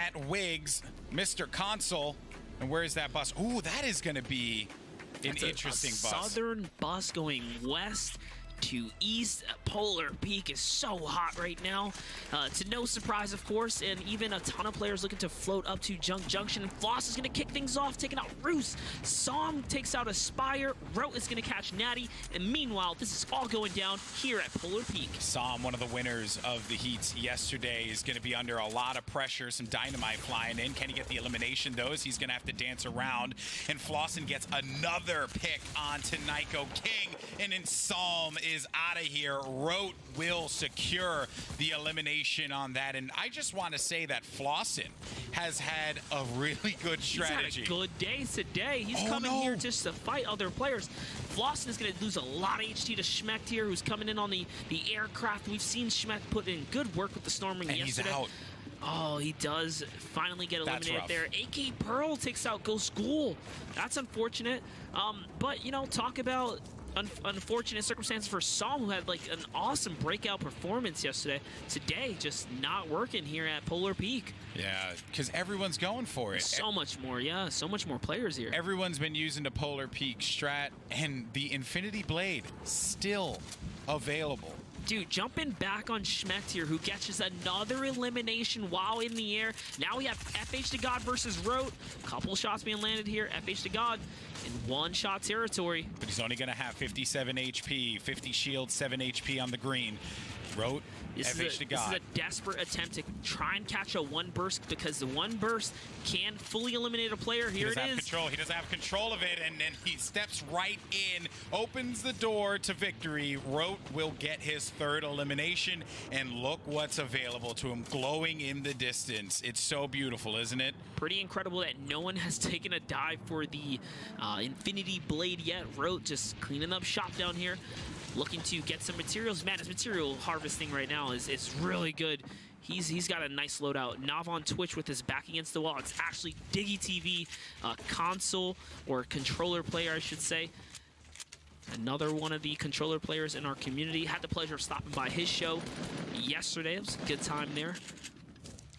at Wiggs, Mr. Console. And where's that bus? Ooh, that is going to be an interesting bus. Southern bus going west to east. Polar Peak is so hot right now. To no surprise, of course, and even a ton of players looking to float up to Junction. And Floss is going to kick things off, taking out Roos. Som takes out Aspire. Rote is going to catch Natty. And meanwhile, this is all going down here at Polar Peak. Som, one of the winners of the heats yesterday, is going to be under a lot of pressure. Some dynamite flying in. Can he get the elimination, though? He's going to have to dance around. And Flossin gets another pick onto Nyko King. And then Som is out of here. Rote will secure the elimination on that. And I just want to say that Flossin has had a really good strategy. He's had a good day today. He's coming here just to fight other players. Flossin is going to lose a lot of HT to Schmecht here, who's coming in on the aircraft. We've seen Schmecht put in good work with the Storming yesterday. He's out. Oh, he does finally get eliminated there. AK Pearl takes out Ghost Ghoul. That's unfortunate. But, you know, talk about unfortunate circumstances for Som, who had like an awesome breakout performance yesterday. Today, just not working here at Polar Peak. Yeah, because everyone's going for it. So much more, yeah. So much more players here. Everyone's been using the Polar Peak strat, and the Infinity Blade still available. Dude, jumping back on Schmecht here, who catches another elimination while in the air. Now we have FH to God versus Rote. Couple shots being landed here. FH to God in one-shot territory. But he's only going to have 57 HP, 50 shield, 7 HP on the green. Rote, FH to God. This is a desperate attempt to try and catch a one burst, because the one burst can fully eliminate a player. Here it is. He doesn't have control of it, and then he steps right in, opens the door to victory. Rote will get his third elimination, and look what's available to him, glowing in the distance. It's so beautiful, isn't it? Pretty incredible that no one has taken a dive for the Infinity Blade yet. Rote just cleaning up shop down here, looking to get some materials. Man, his material harvesting right now is really good. He's got a nice loadout. Nav on Twitch with his back against the wall. It's actually Diggy TV, console or controller player, I should say. Another one of the controller players in our community. Had the pleasure of stopping by his show yesterday. It was a good time there.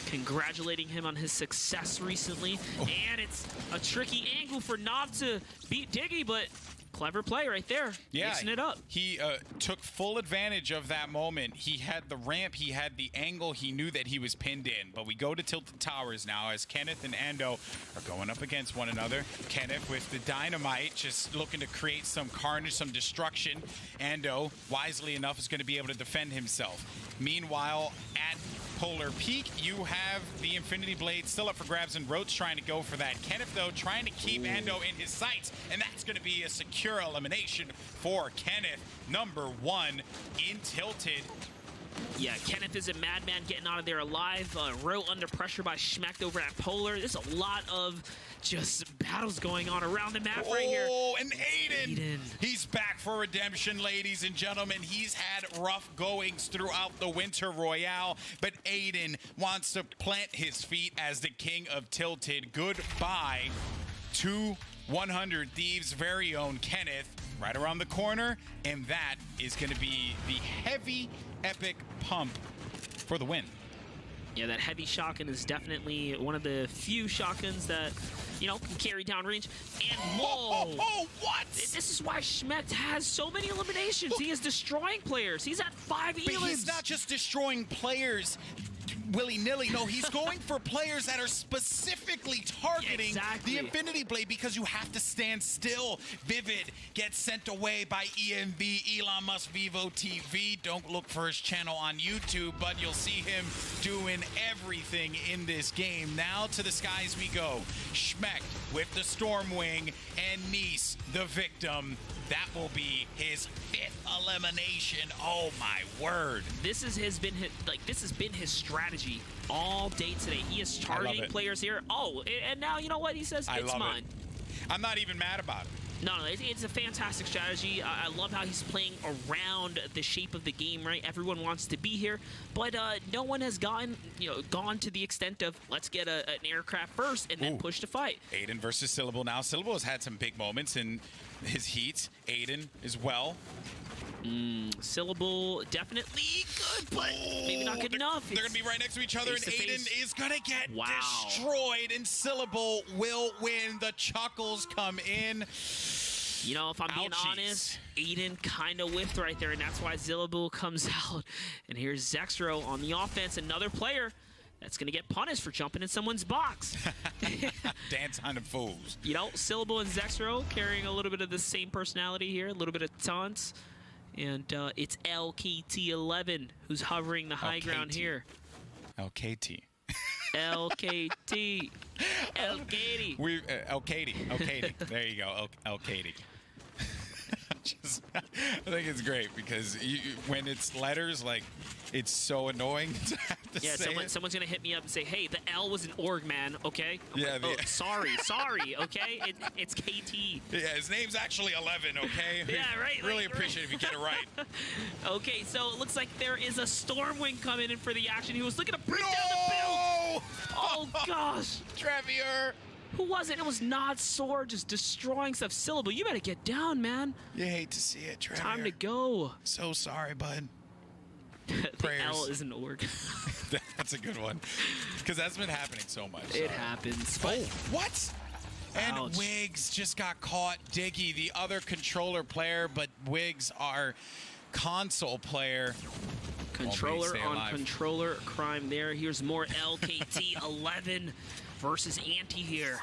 Congratulating him on his success recently. And it's a tricky angle for Nav to beat Diggy, but clever play right there. Yeah, mixing it up. He took full advantage of that moment. He had the ramp, he had the angle, he knew that he was pinned in. But we go to Tilted Towers now as Kenneth and Ando are going up against one another. Kenneth with the dynamite, just looking to create some carnage, some destruction. Ando, wisely enough, is going to be able to defend himself. Meanwhile, at Polar Peak, you have the Infinity Blade still up for grabs, and Rote's trying to go for that. Kenneth, though, trying to keep Ando in his sights, and that's going to be a secure elimination for Kenneth, #1 in Tilted. Yeah, Kenneth is a madman getting out of there alive. Rote under pressure by Schmecht over at Polar. There's a lot of just battles going on around the map right here. Oh, and Aiden. He's back for redemption, ladies and gentlemen. He's had rough goings throughout the Winter Royale, but Aiden wants to plant his feet as the king of Tilted. Goodbye to 100 Thieves' very own Kenneth right around the corner, and that is going to be the heavy epic pump for the win. Yeah, that heavy shotgun is definitely one of the few shotguns that, you know, can carry down range. And whoa! Oh, what? This is why Schmecht has so many eliminations. He is destroying players. He's at 5 elims. But he's not just destroying players willy-nilly. No, he's going for players that are specifically targeting the Infinity Blade, because you have to stand still. Vivid gets sent away by EMV, Elon Musk Vivo TV. Don't look for his channel on YouTube, but you'll see him doing everything in this game. Now to the skies we go. Schmecht with the Stormwing, and Nice, the victim. That will be his 5th elimination. Oh my word! This has been his strategy all day today. He is targeting players here. Oh, and now you know what he says? It's mine. I'm not even mad about it. No, it's a fantastic strategy. I love how he's playing around the shape of the game, right? Everyone wants to be here, but no one has gone to the extent of let's get an aircraft first and then push to fight. Aiden versus Syllable now. Syllable has had some big moments in his heats. Aiden as well. Syllable definitely good, but maybe not good enough. They're going to be right next to each other, and Aiden is going to get Wow. destroyed, and Syllable will win. The chuckles come in. You know, if I'm being honest, Aiden kind of whiffed right there, and that's why Syllable comes out. And here's Zexro on the offense, another player that's going to get punished for jumping in someone's box. Dance on the fools. You know, Syllable and Zexro carrying a little bit of the same personality here, a little bit of taunts. And it's LKT11 who's hovering the high ground here. LKT. LKT. LKT. LKT. There you go. LKT. I think it's great because when it's letters, like, it's so annoying to have to say someone's going to hit me up and say, hey, the L was an org, man, okay? Yeah. Like, sorry, okay? It's KT. Yeah, his name's actually 11, okay? Yeah, right. Really appreciate it if you get it right. Okay, so it looks like there is a Stormwing coming in for the action. He was looking to break down the build. Oh, gosh. Trevier. Who was it? It was Nod Sword just destroying stuff. Syllable, you better get down, man. You hate to see it, Trevier. Time to go. So sorry, bud. The L is an org. That's a good one. Because that's been happening so much. It happens. Oh, what? And Ouch. Wiggs just got caught. Diggy, the other controller player, but Wiggs, our console player. Controller on controller crime there. Here's more LKT 11 versus Anti here.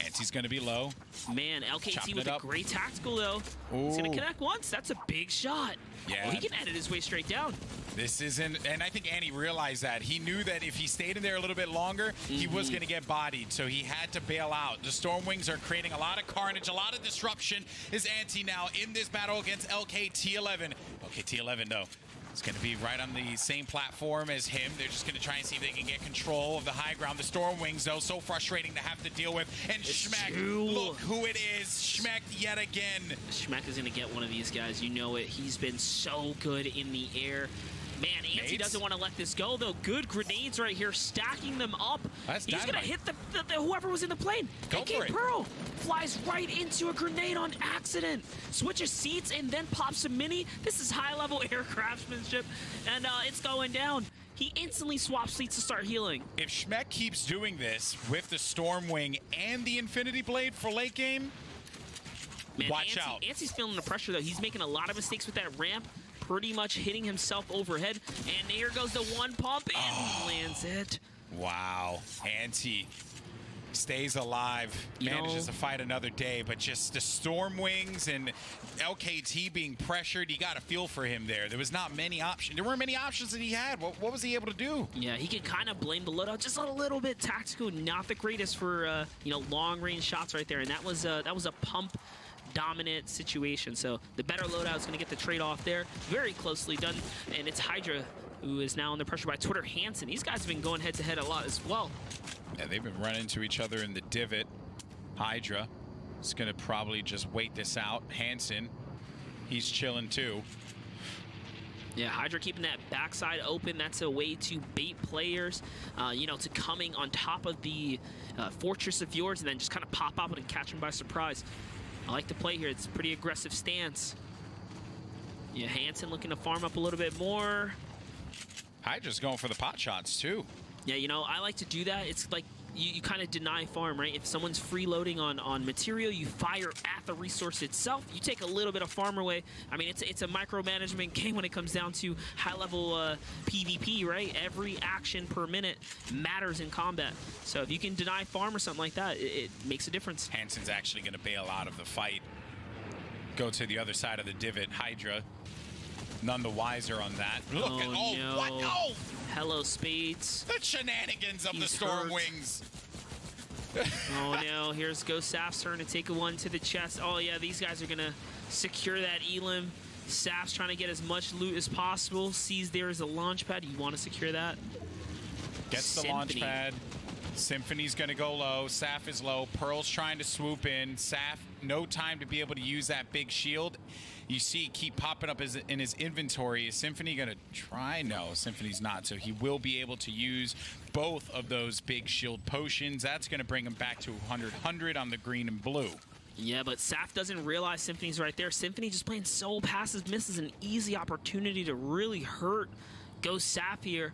Anti's going to be low. Man, LKT with a great tactical, though. Ooh. He's going to connect once. That's a big shot. Yeah. Oh, he can edit his way straight down. This isn't, and I think Annie realized that. He knew that if he stayed in there a little bit longer, he was going to get bodied, so he had to bail out. The Stormwings are creating a lot of carnage, a lot of disruption. Is Anti now in this battle against LKT11. LKT11, though, is going to be right on the same platform as him. They're just going to try and see if they can get control of the high ground. The Stormwings, though, so frustrating to have to deal with. And Schmeck, look who it is. Schmeck yet again. Schmeck is going to get one of these guys. You know it. He's been so good in the air. Man, Anti doesn't want to let this go, though. Good grenades right here, stacking them up. He's going to hit the whoever was in the plane. Go for it. Pearl flies right into a grenade on accident. Switches seats and then pops a mini. This is high-level air craftsmanship, and it's going down. He instantly swaps seats to start healing. If Schmeck keeps doing this with the Stormwing and the Infinity Blade for late game, man, watch out. Anti's feeling the pressure, though. He's making a lot of mistakes with that ramp. Pretty much hitting himself overhead. And here goes the one pump and lands it. Wow. Anti stays alive, manages to fight another day, but just the Stormwings and LKT being pressured, you got to feel for him there. There was not many options. There weren't many options that he had. What was he able to do? Yeah, he can kind of blame the loadout just a little bit. Tactical, not the greatest for long-range shots right there. And that was a pump dominant situation, so the better loadout is going to get the trade-off there. Very closely done, and it's Hydra who is now under pressure by Twitter Hansen. These guys have been going head-to-head a lot as well. Yeah, they've been running into each other in the divot. Hydra is going to probably just wait this out. Hansen, he's chilling too. Yeah, Hydra keeping that backside open. That's a way to bait players, to coming on top of the fortress of yours and then just kind of pop up and catch them by surprise. I like the play here. It's a pretty aggressive stance. Yeah, Hansen looking to farm up a little bit more. Hydra's going for the pot shots, too. Yeah, I like to do that. It's like you kind of deny farm, right? If someone's freeloading on material, you fire at the resource itself. You take a little bit of farm away. I mean, it's a micromanagement game when it comes down to high-level PvP, right? Every action per minute matters in combat. So if you can deny farm or something like that, it makes a difference. Hansen's actually going to bail out of the fight. Go to the other side of the divot. Hydra, none the wiser on that. Look at, no. What? No! Hello, Spades. The shenanigans of the Stormwings. Oh, no. Here's Ghost Saf's turn to take a one to the chest. Oh, yeah, these guys are going to secure that Elim. Saf's trying to get as much loot as possible. Sees there is a launch pad. You want to secure that. Gets the launch pad. Symphony's going to go low. Saf is low. Pearl's trying to swoop in. Saf, no time to be able to use that big shield. You see keep popping up in his inventory. Is Symphony going to try? No, Symphony's not. So he will be able to use both of those big shield potions. That's going to bring him back to 100 on the green and blue. Yeah, but Saf doesn't realize Symphony's right there. Symphony just playing so passive, misses an easy opportunity to really hurt Ghost Saf here.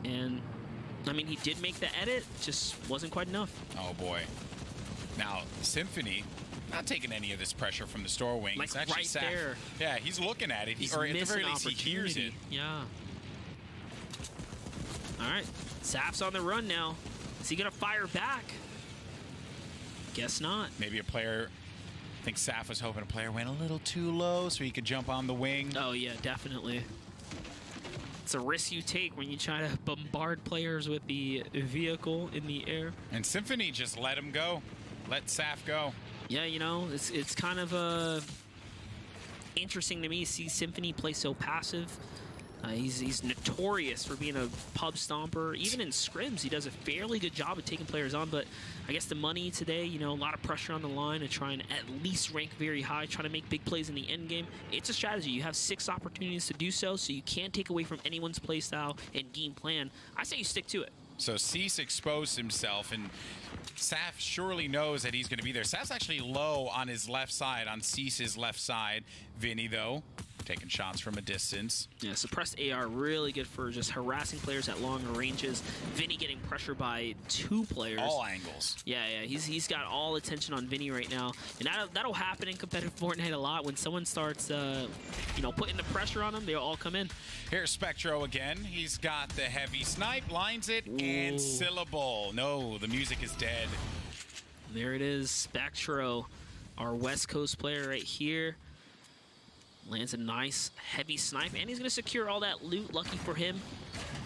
And, I mean, he did make the edit, just wasn't quite enough. Oh, boy. Now, Symphony, not taking any of this pressure from the store wing. Like it's actually right Saf. there. Yeah, he's looking at it. He's Or at the missing very least, he hears it. Yeah. All right, Saf's on the run now. Is he going to fire back? Guess not. Maybe a player, I think Saf was hoping a player went a little too low so he could jump on the wing. Oh, yeah, definitely. It's a risk you take when you try to bombard players with the vehicle in the air. And Symphony just let him go. Let Saf go. Yeah, you know, it's kind of interesting to me to see Symphony play so passive. He's notorious for being a pub stomper. Even in scrims, he does a fairly good job of taking players on. But I guess the money today, you know, a lot of pressure on the line to try and at least rank very high, try to make big plays in the end game. It's a strategy. You have 6 opportunities to do so you can't take away from anyone's play style and game plan. I say you stick to it. So Cease exposed himself, and Saf surely knows that he's going to be there. Saf's actually low on his left side, on Cease's left side. Vinny, though, taking shots from a distance. Yeah, suppressed AR really good for just harassing players at longer ranges. Vinny getting pressured by 2 players. All angles. Yeah, he's got all attention on Vinny right now, and that'll happen in competitive Fortnite a lot when someone starts, you know, putting the pressure on them. They'll all come in. Here's Spectro again. He's got the heavy snipe, lines it, Ooh. and syllable. No, the music is dead. There it is, Spectro, our West Coast player right here. Lands a nice heavy snipe, and he's going to secure all that loot. Lucky for him.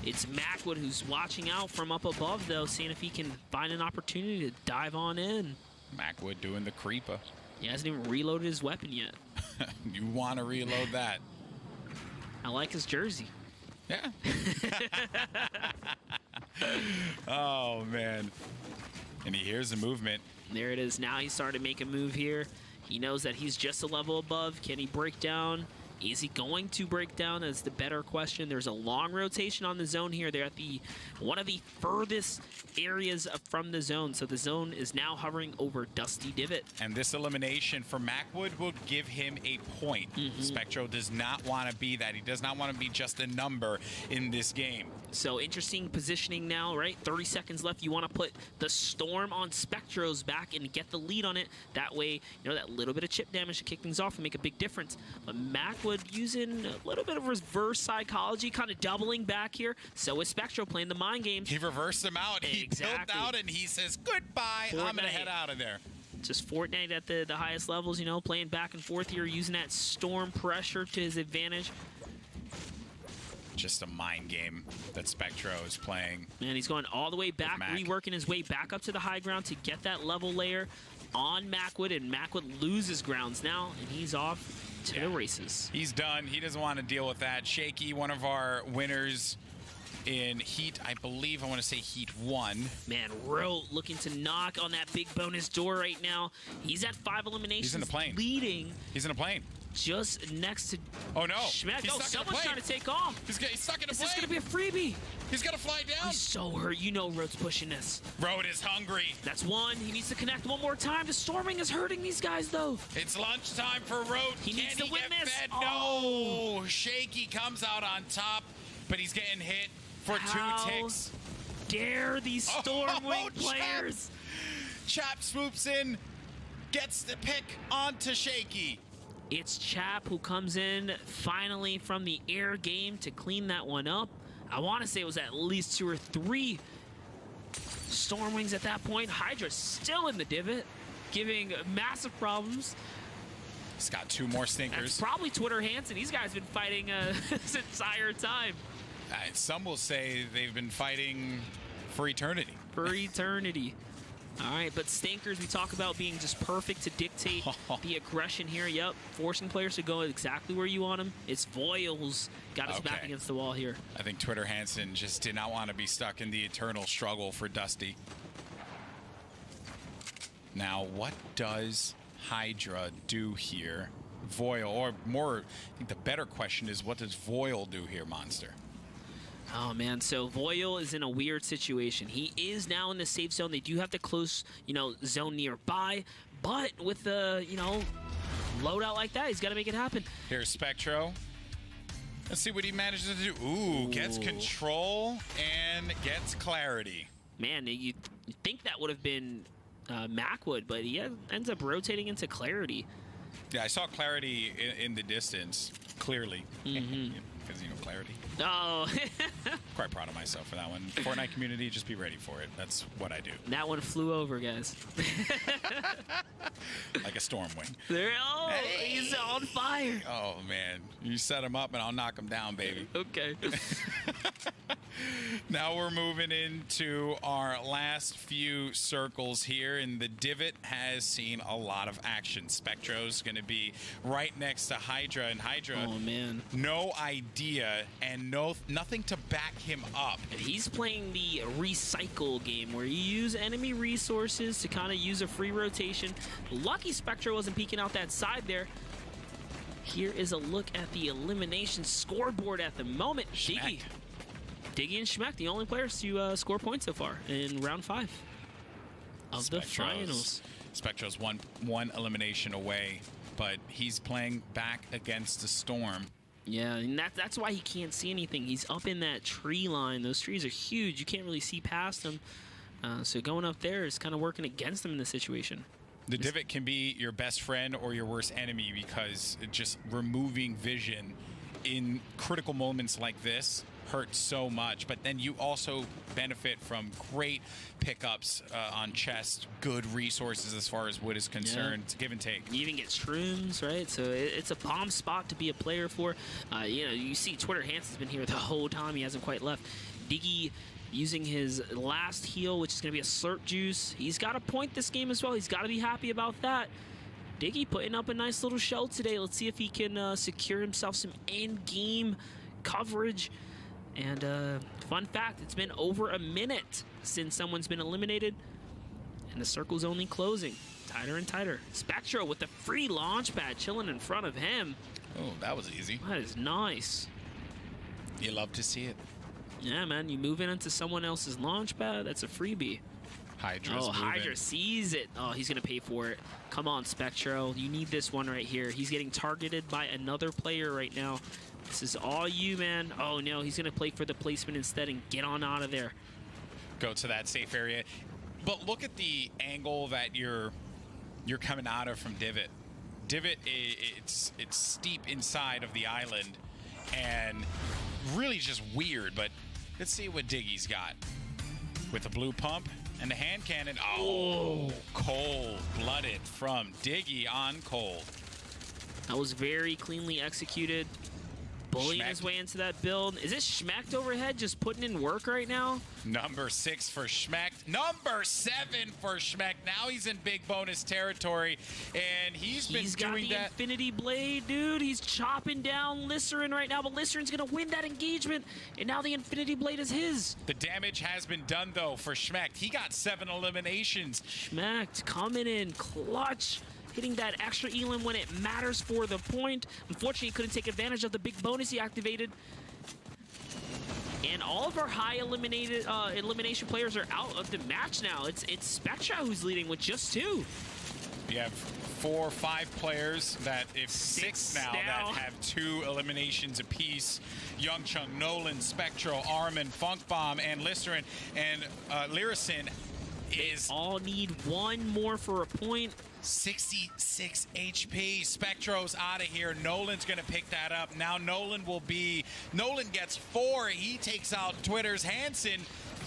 It's Macwood who's watching out from up above, though, seeing if he can find an opportunity to dive on in. Macwood doing the creeper. He hasn't even reloaded his weapon yet. You want to reload that. I like his jersey. Yeah. Oh, man. And he hears the movement. There it is. Now he's starting to make a move here. He knows that he's just a level above. Can he break down? Is he going to break down? That's the better question. There's a long rotation on the zone here. They're at one of the furthest areas from the zone. So the zone is now hovering over Dusty Divot. And this elimination for Macwood will give him a point. Spectro does not want to be that. He does not want to be just a number in this game. So interesting positioning now, right? 30 seconds left. You want to put the Storm on Spectro's back and get the lead on it. That way, you know, that little bit of chip damage to kick things off and make a big difference. But Macwood using a little bit of reverse psychology, kind of doubling back here. So is Spectro playing the mind games. He reversed him out. He built out and he says, goodbye, Fortnite. I'm going to head out of there. Just Fortnite at the highest levels, you know, playing back and forth here, using that Storm pressure to his advantage. Just a mind game that Spectro is playing. Man, he's going all the way back, reworking his way back up to the high ground to get that level layer on Macwood, and Macwood loses grounds now, and he's off to the races. He's done. He doesn't want to deal with that. Shaky, one of our winners in Heat, I believe, I want to say Heat 1. Man, Ro looking to knock on that big bonus door right now. He's at 5 eliminations. He's in the plane. Leading. He's in a plane. Just next to... Oh, no. Schmeck. He's Oh, someone's trying to take off. He's stuck in a plane. Is this going to be a freebie? He's going to fly down. He's so hurt. You know Road's pushing this. Road is hungry. That's one. He needs to connect one more time. The storming is hurting these guys, though. It's lunchtime for Road. He needs to win this. Fed? Oh. No. Shaky comes out on top, but he's getting hit for How 2 ticks. Dare these Stormwing players. Chap swoops in, gets the pick onto Shaky. It's Chap who comes in finally from the air game to clean that one up. I want to say it was at least 2 or 3 Stormwings at that point. Hydra's still in the divot, giving massive problems. He's got 2 more stinkers. That's probably Twitter Hansen. These guys have been fighting this entire time. Some will say they've been fighting for eternity. For eternity. All right, but stinkers, we talk about being just perfect to dictate the aggression here. Yep, forcing players to go exactly where you want them. It's Voiles got us back against the wall here. I think Twitter Hansen just did not want to be stuck in the eternal struggle for Dusty. Now, what does Hydra do here? Voil, or more, I think the better question is, what does Voil do here, Monster? Oh, man. So Voyal is in a weird situation. He is now in the safe zone. They do have the close, zone nearby. But with the, loadout like that, he's got to make it happen. Here's Spectro. Let's see what he manages to do. Ooh, gets control and gets clarity. Man, you think that would have been Macwood, but he ends up rotating into clarity. Yeah, I saw clarity in the distance, clearly. Because, clarity. Oh. Quite proud of myself for that one. Fortnite community, just be ready for it. That's what I do. That one flew over, guys. Like a storm wing. He's on fire. Oh, man. You set him up and I'll knock him down, baby. Okay. Now we're moving into our last few circles here, and the Divot has seen a lot of action. Spectro's going to be right next to Hydra, and Hydra, oh man, no idea and nothing to back him up. And he's playing the recycle game where you use enemy resources to kind of use a free rotation. Lucky Spectro wasn't peeking out that side there. Here is a look at the elimination scoreboard at the moment. Diggy and Schmeck, the only players to score points so far in round 5 of the finals. Spectro's one elimination away, but he's playing back against the Storm. Yeah, and that's why he can't see anything. He's up in that tree line. Those trees are huge. You can't really see past them. So going up there is kind of working against him in this situation. The Divot can be your best friend or your worst enemy, because just removing vision in critical moments like this hurts so much. But then you also benefit from great pickups on chest, good resources as far as wood is concerned. It's give and take. You even get shrooms, right? So it's a bomb spot to be a player for. You see Twitter Hansen's been here the whole time. He hasn't quite left. Diggy using his last heal, which is going to be a Slurp Juice. He's got a point this game as well. He's got to be happy about that. Diggy putting up a nice little shell today. Let's see if he can secure himself some end-game coverage. And fun fact, it's been over a minute since someone's been eliminated, and the circle's only closing tighter and tighter. Spectro with the free launch pad chilling in front of him. Oh, that was easy. That is nice. You love to see it. Yeah, man, you move in into someone else's launch pad, that's a freebie. Hydra's moving. Hydra sees it. Oh, he's going to pay for it. Come on, Spectro. You need this one right here. He's getting targeted by another player right now. This is all you, man. Oh, no, he's going to play for the placement instead and get on out of there. Go to that safe area. But look at the angle that you're coming out of from Divot. Divot, it's steep inside of the island and really just weird. But let's see what Diggy's got. With the blue pump and the hand cannon. Oh, cold-blooded from Diggy on cold. That was very cleanly executed. Bullying his way into that build. Is it Schmecht overhead just putting in work right now? Number 6 for Schmecht. Number 7 for Schmecht. Now he's in big bonus territory, and he's been doing that. Infinity Blade, dude. He's chopping down Licerin right now, but Licerin's going to win that engagement, and now the Infinity Blade is his. The damage has been done, though, for Schmecht. He got 7 eliminations. Schmecht coming in clutch. Hitting that extra elim when it matters for the point. Unfortunately, he couldn't take advantage of the big bonus he activated. And all of our high elimination players are out of the match now. It's Spectra who's leading with just 2. You have 4 or 5 players that, if 6 now, that have 2 eliminations apiece. Young Chung, Nolan, Spectro, Armin, Funk Bomb, and Licerin. And Lyricin is... all need 1 more for a point. 66 HP. Spectro's out of here. Nolan's going to pick that up. Now Nolan gets 4. He takes out Twitter's Hansen.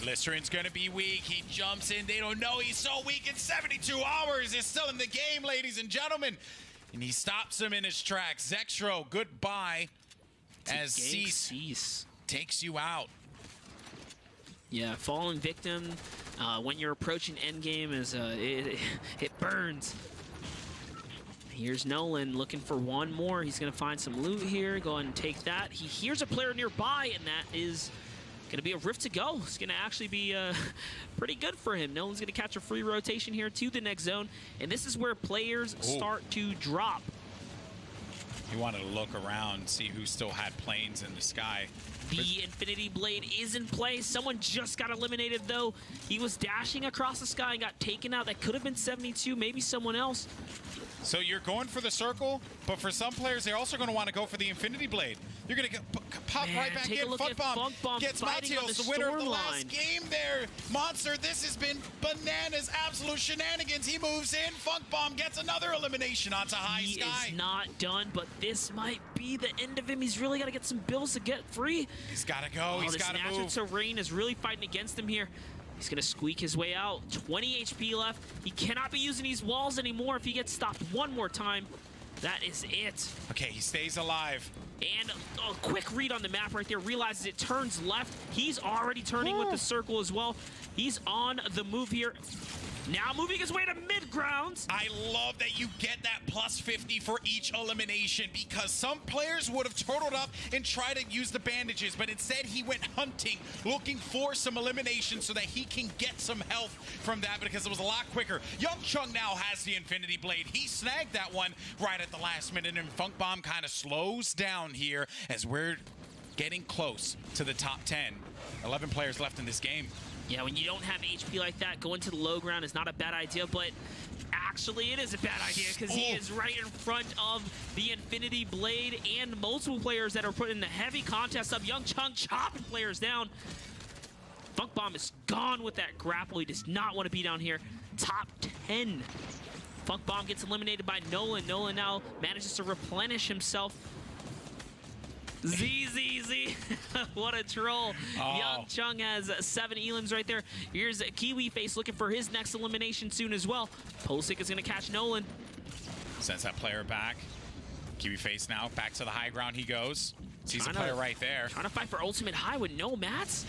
Licerin's going to be weak. He jumps in. They don't know he's so weak in 72 hours. He's still in the game, ladies and gentlemen. And he stops him in his tracks. Zextro, goodbye. As Cease takes you out. Yeah, fallen victim. When you're approaching endgame, it burns. Here's Nolan looking for 1 more. He's going to find some loot here. Go ahead and take that. He hears a player nearby, and that is going to be a rift to go. It's going to actually be pretty good for him. Nolan's going to catch a free rotation here to the next zone, and this is where players start to drop. He wanted to look around, see who still had planes in the sky. The Infinity Blade is in play. Someone just got eliminated, though. He was dashing across the sky and got taken out. That could have been 72, maybe someone else. So you're going for the circle, but for some players, they're also going to want to go for the Infinity Blade. You're going to pop right back in. Funk Bomb gets Matios, the winner of the last game there. Monster, this has been bananas, absolute shenanigans. He moves in. Funk Bomb gets another elimination onto High Sky. He is not done, but this might be the end of him. He's really got to get some bills to get free. He's got to go. He's got to move. This natural terrain is really fighting against him here. He's going to squeak his way out. 20 HP left. He cannot be using these walls anymore if he gets stopped one more time. That is it. Okay, he stays alive. And a quick read on the map right there. Realizes it turns left. He's already turning with the circle as well. He's on the move here. Now moving his way to mid-grounds. I love that you get that plus 50 for each elimination, because some players would have turtled up and tried to use the bandages, but instead he went hunting, looking for some elimination so that he can get some health from that, because it was a lot quicker. Young Chung now has the Infinity Blade. He snagged that one right at the last minute, and Funk Bomb kind of slows down here as we're getting close to the top 10. 11 players left in this game. Yeah, when you don't have HP like that, going to the low ground is not a bad idea, but actually it is a bad idea because he is right in front of the Infinity Blade and multiple players that are put in the heavy contest of Young Chung chopping players down. Funk Bomb is gone with that grapple. He does not want to be down here. Top 10. Funk Bomb gets eliminated by Nolan. Nolan now manages to replenish himself. ZZZ, what a troll. Young Chung has 7 elims right there. Here's Kiwiface looking for his next elimination soon as well. Posic is going to catch Nolan. Sends that player back. Kiwiface now, back to the high ground he goes. Sees a player right there. Trying to fight for ultimate high with no mats.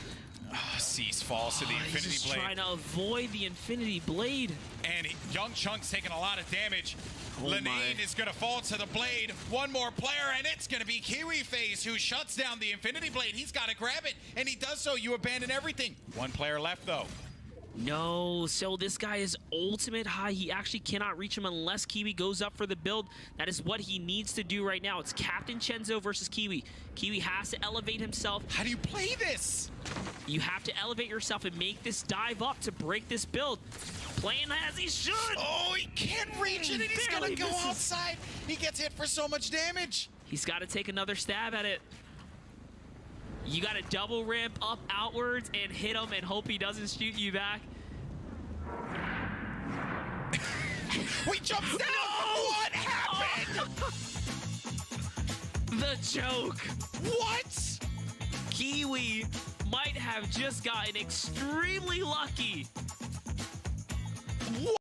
Cease falls to the Infinity he's just Blade. Trying to avoid the Infinity Blade. And Young Chung's taking a lot of damage. Lenine is going to fall to the blade. One more player, and it's going to be Kiwiface who shuts down the Infinity Blade. He's got to grab it, and he does so. You abandon everything. One player left, though. No, so this guy is ultimate high. He actually cannot reach him unless Kiwi goes up for the build. That is what he needs to do right now. It's Captain Chenzo versus Kiwi. Kiwi has to elevate himself. How do you play this? You have to elevate yourself and make this dive up to break this build. Playing as he should. Oh, he can't reach it, and he's going to go outside. He gets hit for so much damage. He's got to take another stab at it. You got to double ramp up outwards and hit him and hope he doesn't shoot you back. We jumped down! No! What happened? The joke. What? Kiwi might have just gotten extremely lucky.